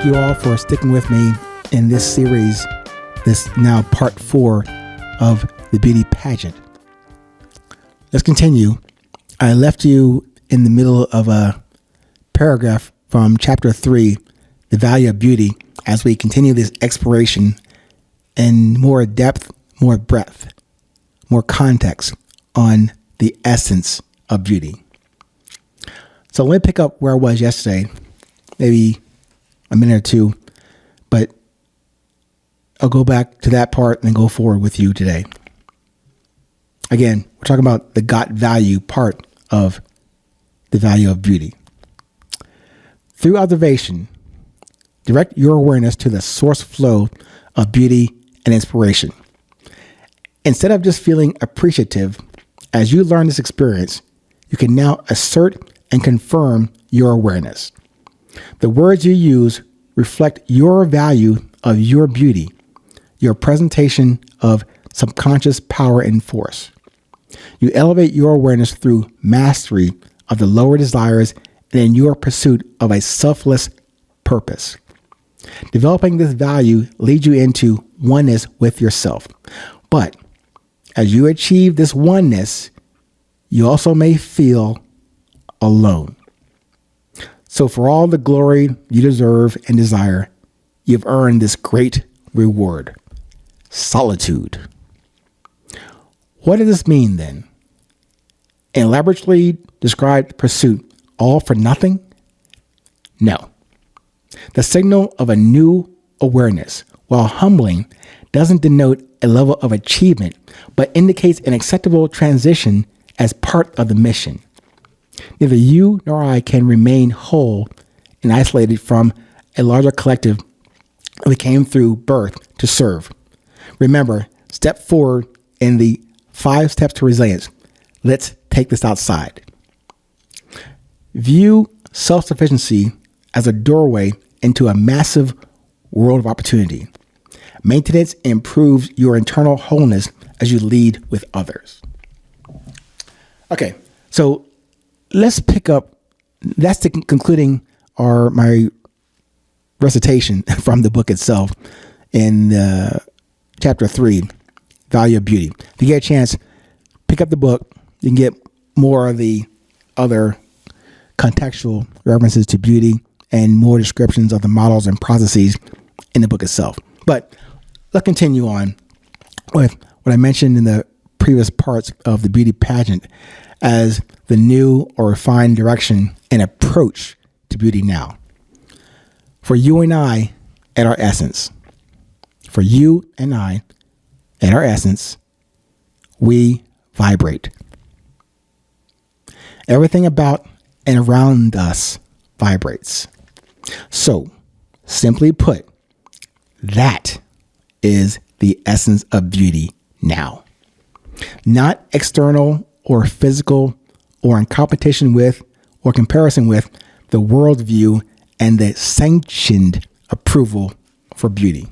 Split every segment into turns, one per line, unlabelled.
thank you all for sticking with me in this series, this now part 4 of the beauty pageant. Let's continue. I left you in the middle of a paragraph from chapter 3, the value of beauty, as we continue this exploration in more depth, more breadth, more context on the essence of beauty. So let me pick up where I was yesterday, maybe a minute or two, but I'll go back to that part and then go forward with you today. Again, we're talking about the got value part of the value of beauty. Through observation, direct your awareness to the source flow of beauty and inspiration. Instead of just feeling appreciative, as you learn this experience, you can now assert and confirm your awareness. The words you use reflect your value of your beauty, your presentation of subconscious power and force. You elevate your awareness through mastery of the lower desires and in your pursuit of a selfless purpose. Developing this value leads you into oneness with yourself. But as you achieve this oneness, you also may feel alone. So for all the glory you deserve and desire, you've earned this great reward: solitude. What does this mean then? An elaborately described pursuit all for nothing? No. The signal of a new awareness, while humbling, doesn't denote a level of achievement, but indicates an acceptable transition as part of the mission. Neither you nor I can remain whole and isolated from a larger collective we came through birth to serve. Remember, step forward in the 5 steps to resilience. Let's take this outside. View self-sufficiency as a doorway into a massive world of opportunity. Maintenance improves your internal wholeness as you lead with others. Okay, so let's pick up. That's the concluding my recitation from the book itself in chapter 3, Value of Beauty. If you get a chance, pick up the book. You can get more of the other contextual references to beauty and more descriptions of the models and processes in the book itself. But let's continue on with what I mentioned in the previous parts of the beauty pageant as the new or refined direction and approach to beauty now. For you and I, at our essence, we vibrate. Everything about and around us vibrates. So, simply put, that is the essence of beauty now. Not external or physical or in competition with or comparison with the worldview and the sanctioned approval for beauty.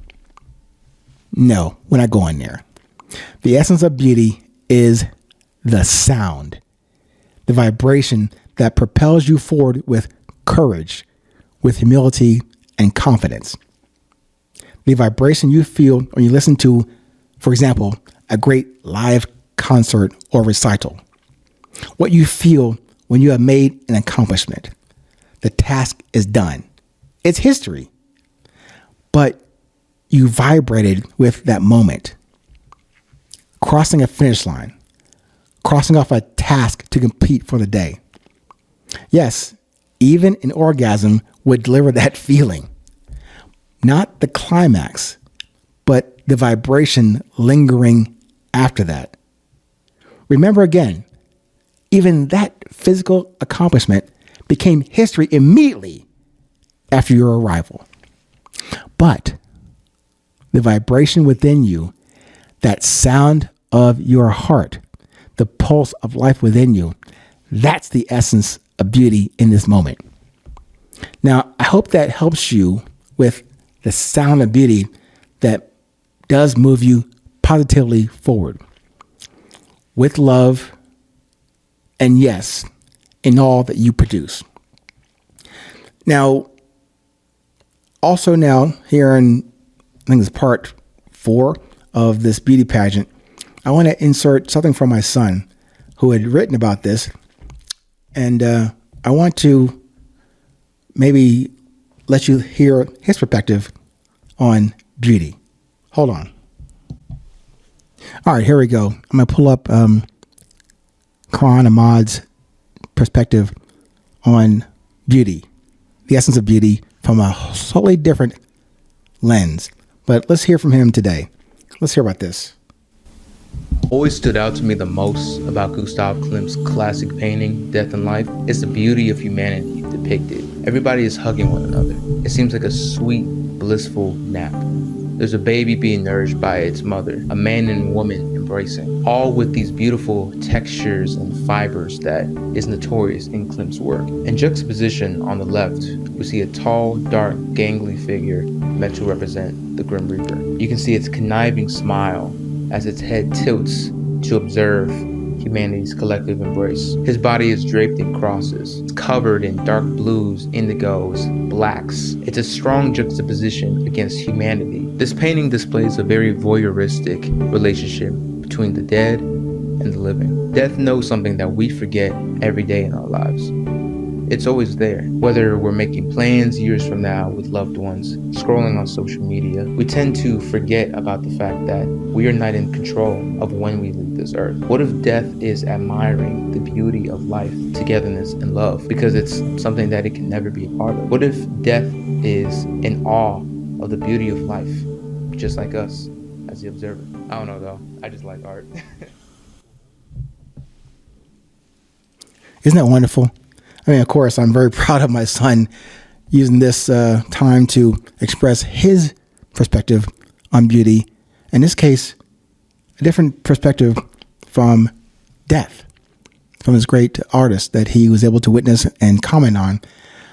No, we're not going there. The essence of beauty is the sound, the vibration that propels you forward with courage, with humility and confidence. The vibration you feel when you listen to, for example, a great live concert or recital. What you feel when you have made an accomplishment. The task is done. It's history. But you vibrated with that moment. Crossing a finish line. Crossing off a task to complete for the day. Yes, even an orgasm would deliver that feeling. Not the climax, but the vibration lingering after that. Remember again, even that physical accomplishment became history immediately after your arrival. But the vibration within you, that sound of your heart, the pulse of life within you, that's the essence of beauty in this moment. Now, I hope that helps you with the sound of beauty that does move you positively forward. With love, and yes, in all that you produce. Now, Also now, here in, I think it's part 4 of this beauty pageant, I want to insert something from my son who had written about this. And I want to maybe let you hear his perspective on beauty. Hold on. All right, here we go. I'm going to pull up Ahmad's perspective on beauty, the essence of beauty from a totally different lens. But let's hear from him today. Let's hear about this.
Always stood out to me the most about Gustav Klimt's classic painting, Death and Life, is the beauty of humanity depicted. Everybody is hugging one another. It seems like a sweet, blissful nap. There's a baby being nourished by its mother, a man and woman embracing, all with these beautiful textures and fibers that is notorious in Klimt's work. In juxtaposition on the left, we see a tall, dark, gangly figure meant to represent the Grim Reaper. You can see its conniving smile as its head tilts to observe humanity's collective embrace. His body is draped in crosses. It's covered in dark blues, indigos, blacks. It's a strong juxtaposition against humanity. This painting displays a very voyeuristic relationship between the dead and the living. Death knows something that we forget every day in our lives. It's always there. Whether we're making plans years from now with loved ones, scrolling on social media, we tend to forget about the fact that we are not in control of when we leave this earth. What if death is admiring the beauty of life, togetherness, and love because it's something that it can never be a part of? What if death is in awe of the beauty of life, just like us as the observer? I don't know though. I just like art.
Isn't that wonderful? I mean, of course, I'm very proud of my son using this time to express his perspective on beauty. In this case, a different perspective from death, from this great artist that he was able to witness and comment on.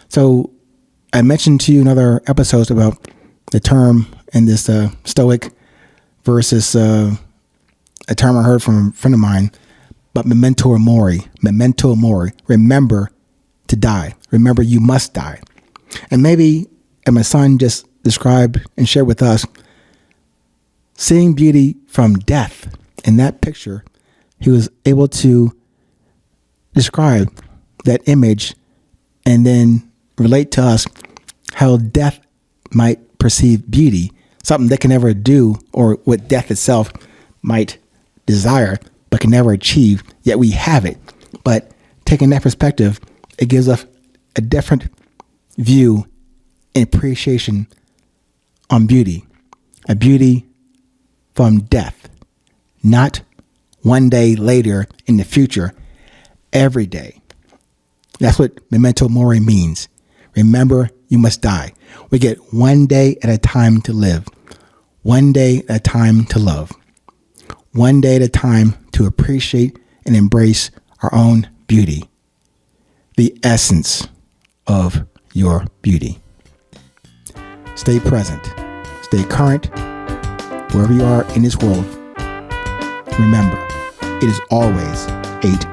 So I mentioned to you in other episodes about the term in this Stoic versus a term I heard from a friend of mine, but memento mori, remember to die. Remember, you must die. And maybe, and my son just described and shared with us, seeing beauty from death in that picture, he was able to describe that image and then relate to us how death might perceive beauty, something they can never do, or what death itself might desire, but can never achieve, yet we have it. But taking that perspective, it gives us a different view and appreciation on beauty, a beauty from death, not one day later in the future, every day. That's what memento mori means. Remember, you must die. We get one day at a time to live, one day at a time to love, one day at a time to appreciate and embrace our own beauty, the essence of your beauty. Stay present, stay current, wherever you are in this world. Remember, it is always 8